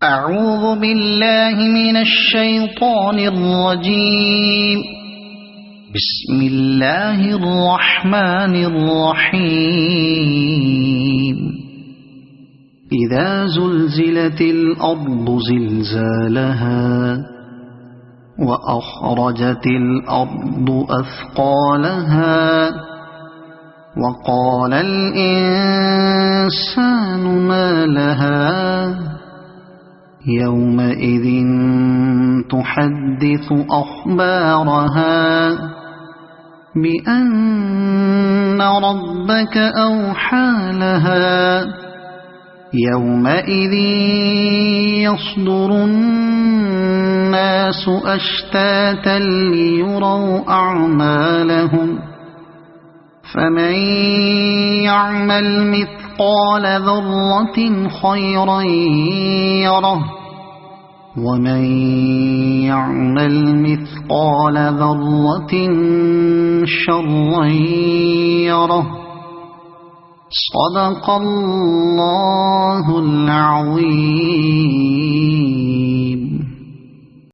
أعوذ بالله من الشيطان الرجيم. بسم الله الرحمن الرحيم. إذا زلزلت الأرض زلزالها وأخرجت الأرض أثقالها وقال الإنسان ما لها يومئذ تحدث أخبارها بأن ربك أوحى لها يومئذ يصدر الناس أشتاتا ليروا أعمالهم فمن يعمل مثقال ذرة خيرا يره ومن يعمل مثقال ذرة شرا يره. صدق الله العظيم.